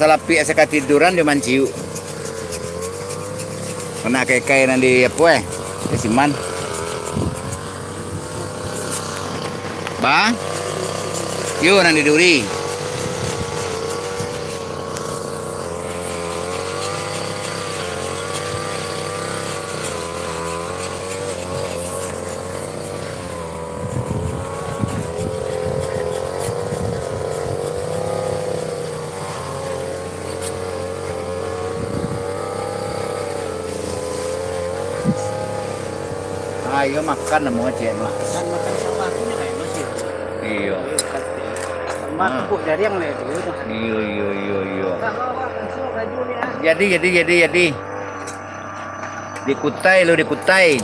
salapi asa katiduran di manciu. Kena kay nanti apa di siman. Ba? Yun nanti duri. Ayo makan na mga tiyan lah. Makan sama aku nih kayak masih. Iyo. Mak dari yang lain gitu. Iyo. Jadi. Dikutai lo dikutai.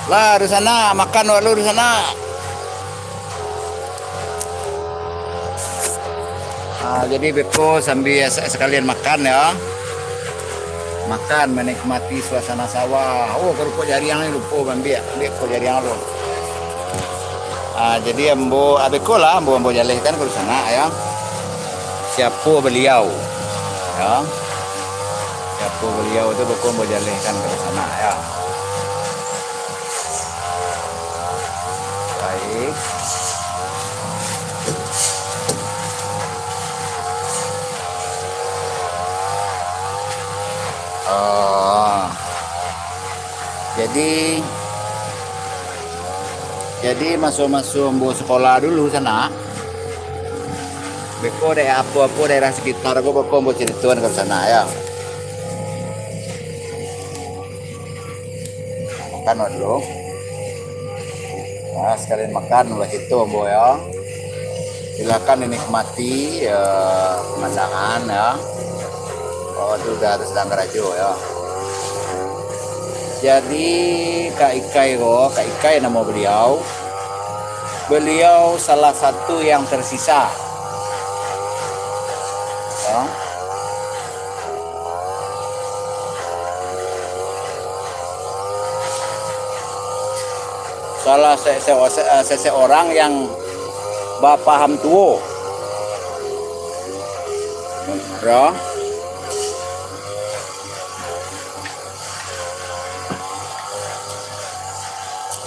Lah di sana makan lu di sana. Jadi beko sambil sekalian makan ya. Makan menikmati suasana sawah. Oh, kerupuk jariang ini lupa bambi ya. Beko jariang lo. Jadi ambo abeko lah ambo jaleh kan ke sana ya. Siapa beliau? Ya. Siapa beliau itu beko ambo jaleh kan ke sana ya. Baik. Jadi masuk sekolah dulu sana. Beko daerah apa daerah sekitar gua beko mau cerituan ke sana ya. Makan dulu. Nah, sekalian makan ulah situ Ambo ya. Silakan dinikmati pemandangan ya. Oh, itu udah atas Danggarajo ya. Jadi Kak Ikai nama beliau. Beliau salah satu yang tersisa. Ya. Salah seseorang yang bapaham tua. Ya.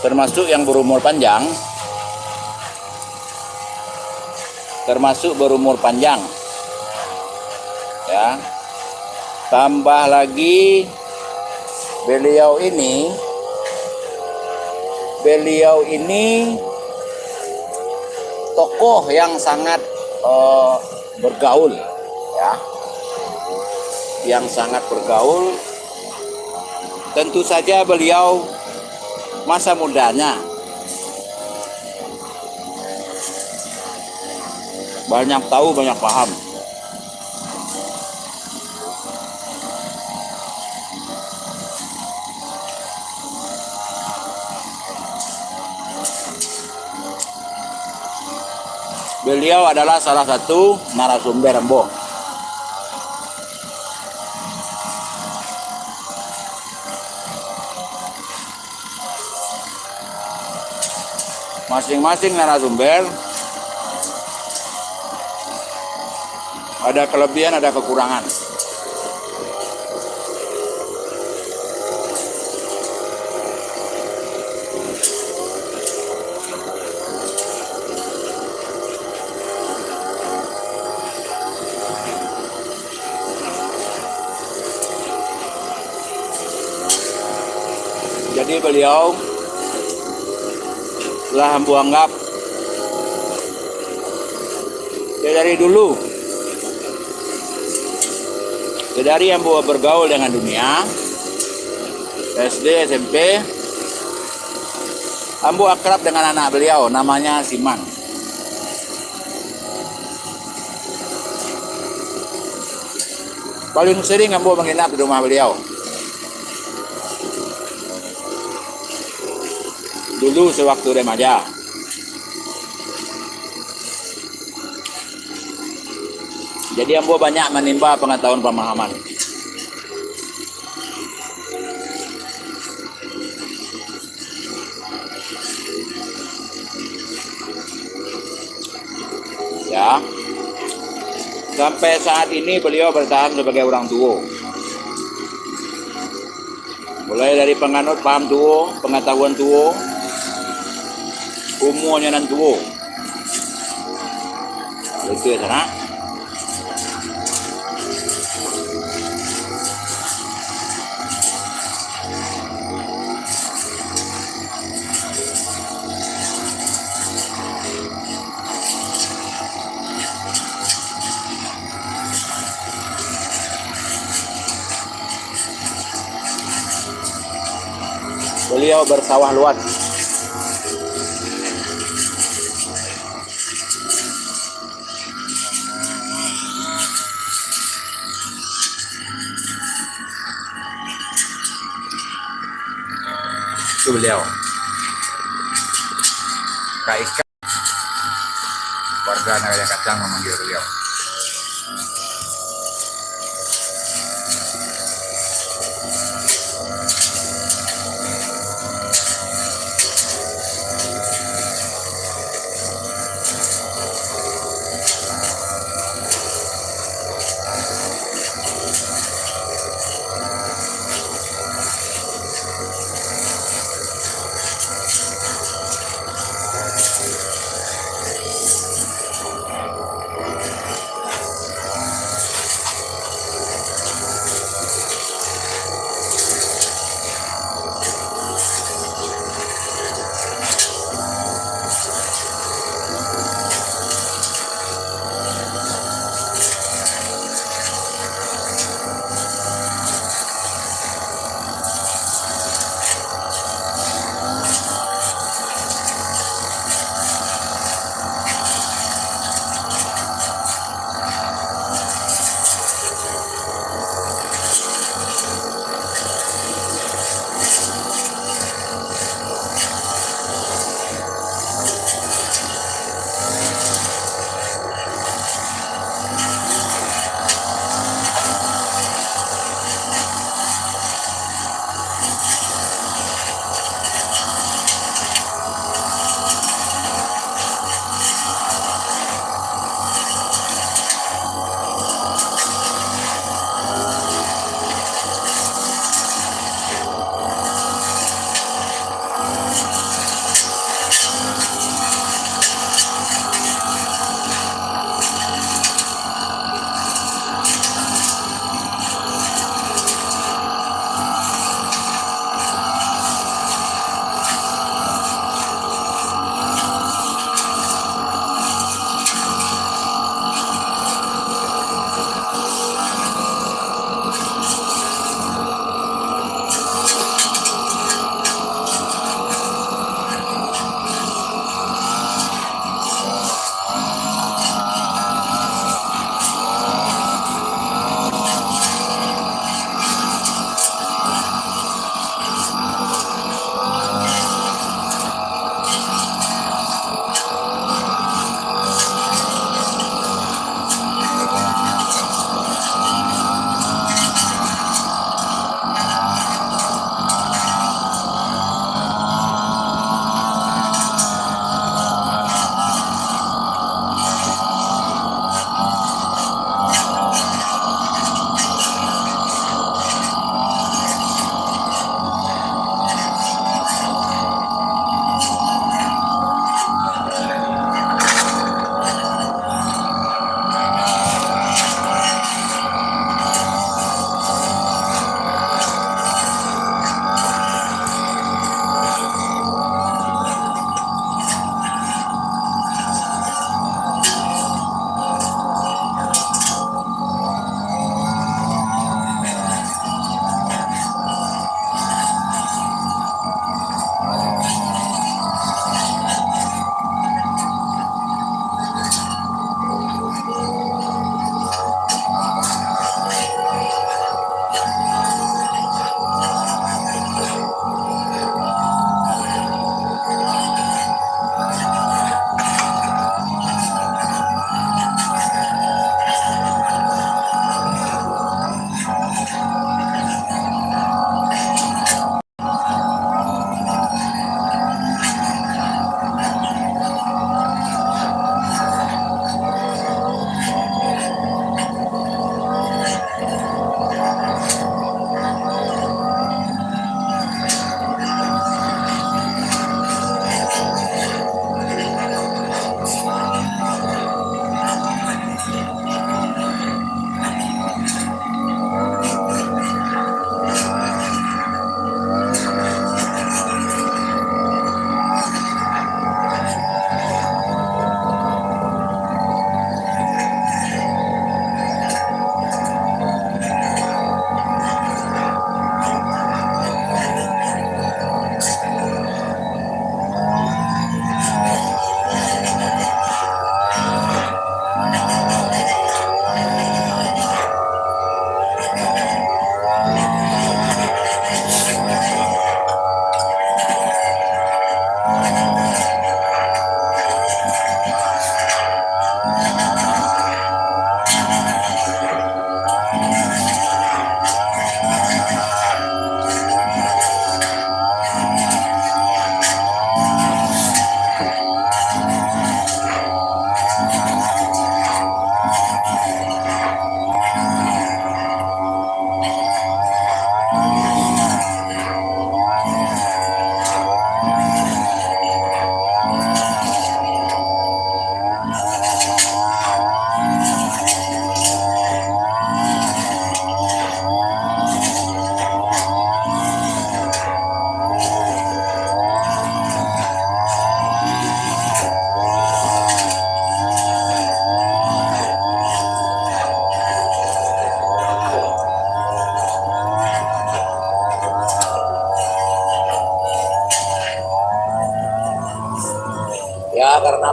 Termasuk yang berumur panjang. ya. Tambah lagi beliau ini tokoh yang sangat bergaul, ya, yang sangat bergaul. Tentu saja beliau masa mudanya banyak tahu, banyak paham. Beliau adalah salah satu narasumber Ambo. Masing-masing narasumber ada kelebihan, ada kekurangan. Jadi beliau telah Ambo anggap ya dari dulu, dari Ambo bergaul dengan dunia, SD, SMP, Ambo akrab dengan anak beliau, namanya Siman. Paling sering Ambo menginap di rumah beliau. Dulu sewaktu remaja. Jadi Ambo banyak menimba pengetahuan pemahaman. Ya. Sampai saat ini beliau bertahan sebagai orang tua. Mulai dari penganut paham tua, pengetahuan tua, umurnya nan tua. Itu ya sana. Beliau bersawah luas. Itu beliau. Kak Ika, warga Nagari Kacang, memanggil beliau.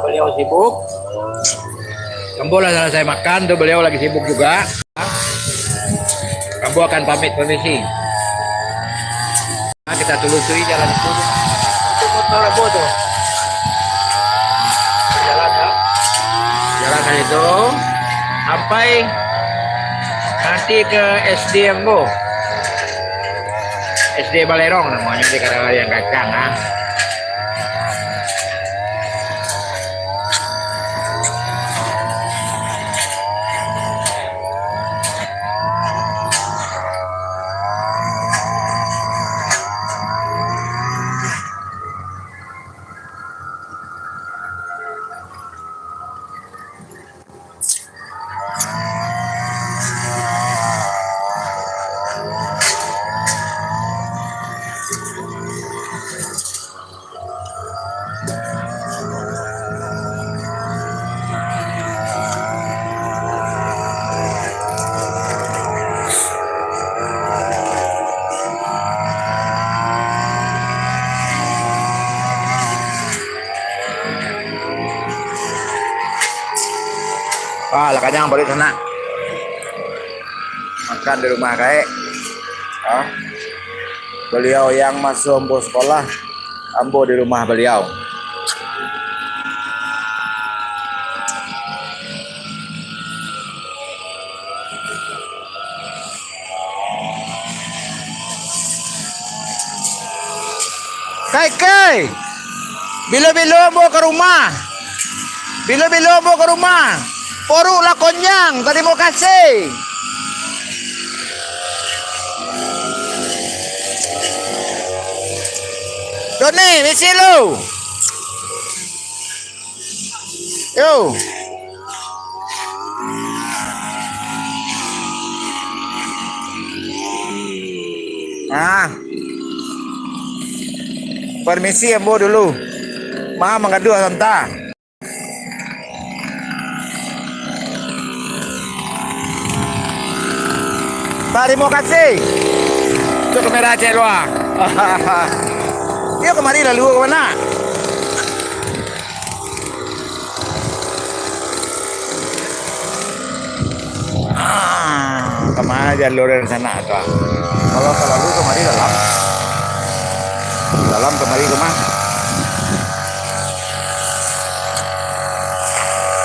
beliau sibuk. Kambo lah selesai makan tuh, beliau lagi sibuk juga. Kambo akan pamit permisi. Nah, kita telusuri jalan itu. Itu motor apa tuh? Jalan ya. Jalan itu sampai nanti ke SD Ambo. SD Balerong namanya di Karangariang Kacang. Ah. Wah, lah kanyang balik sana. Makan di rumah kayak. Oh. Beliau yang masuk Ambo sekolah, Ambo di rumah beliau. Kai, bilo-bilo Ambo ke rumah. Bilo-bilo Ambo ke rumah. Poru lakonyang, terima kasih. Doni, misi lu. Yo. Ah. Permisi Ambo dulu. Ma mengadu tante. Terima kasih. Itu kamera Cik Luar. Dia kemari lalu ke mana? Kemana jalur dari sana tuh? Kalau lalu kemari dalam. Dalam kemari kemana?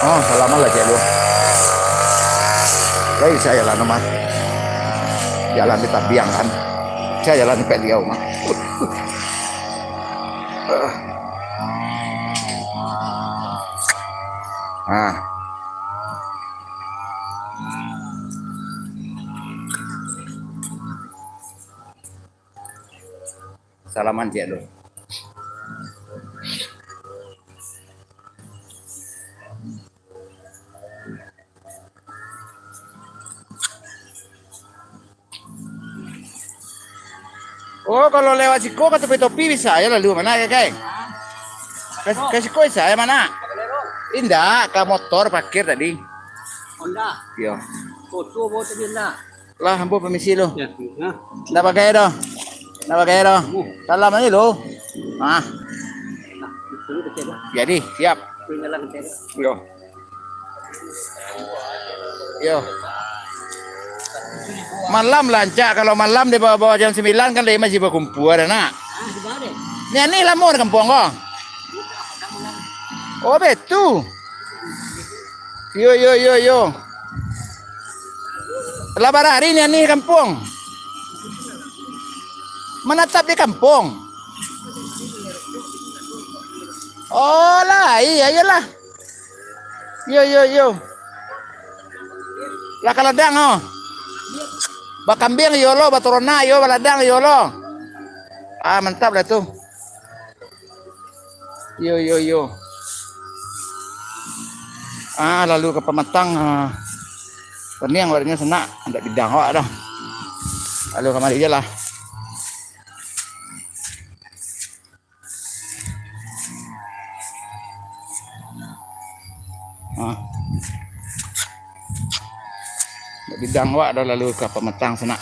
Oh, salaman lah Cik Luar. Baik saya lah nama. Jalan di Tabiang kan, saya jalan di Peliau mah. Ah, salaman Cik lo. Oh, kalau lewat Siko ke topi-topi bisa ya lalu mana ya, Kang? Ke Siko bisa ya mana? Indah, ke motor parkir tadi. Honda. Iya. Foto bawa tadi Honda. Lah, ambo permisi lo. Ya, nah. Ndak pakai dah. Ndak pakai dah. Salam aja lo. Ah, Itu kecil. jadi siap. Tinggalan kecil. Yo. Yo. Malam lancar, kalau malam di bawah jam 9 kan dia masih berkumpul ada nak. Ah, di bawah deh. Ni lamor kampung kau. Oh betul. Yo. Lebar hari ni kampung. Menetap di kampung. Oh lah, iyalah. Yo. Lah kaladang oh. Bakambing yolo, baturona yo, baladang yolo. Ah, mantap lah tuh. Yo. Ah, lalu ke Pematang. Peniang warnanya senak, ada bidang awak dah. Lalu kemari aja lah. Ah. Bidang awak dah lalu ke Pematang senak.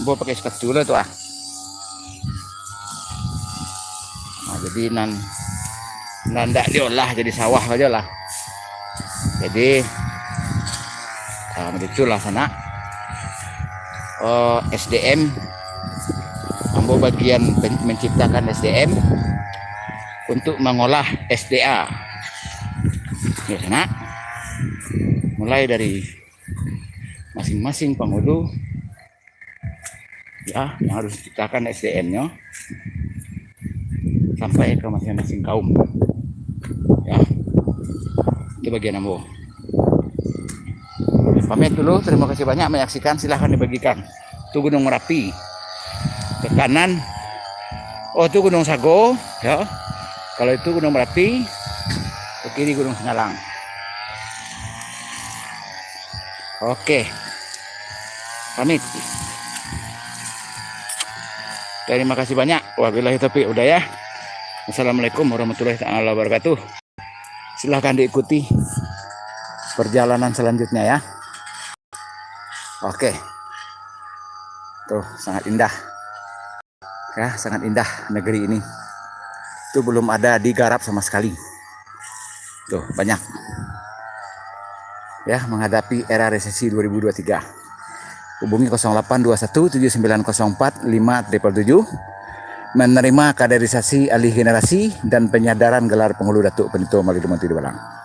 Bawa pakai sepatu lah tu ah. Nah, jadi nan Nah, ndak diolah jadi sawah aja lah. Jadi itulah sana SDM ambo bagian menciptakan SDM untuk mengolah SDA ya sana, mulai dari masing-masing penghulu ya yang harus diciptakan SDM-nya sampai ke masing-masing kaum ya. Itu bagian ambo. Pamit dulu, terima kasih banyak menyaksikan, silahkan dibagikan. Itu Gunung Merapi ke kanan, oh itu Gunung Sago ya, kalau itu Gunung Merapi, ke kiri Gunung Singalang. Oke, pamit. Terima kasih banyak. Wabillahi taufiq. Udah ya. Assalamualaikum warahmatullahi wabarakatuh. Silahkan diikuti perjalanan selanjutnya ya. Oke. Tuh sangat indah. Ya, sangat indah negeri ini. Itu belum ada digarap sama sekali. Tuh, banyak. Ya, menghadapi era resesi 2023. Hubungi 082179045777. Menerima kaderisasi alih generasi dan penyadaran gelar penghulu Datuk Penito Malidomantu di Balang.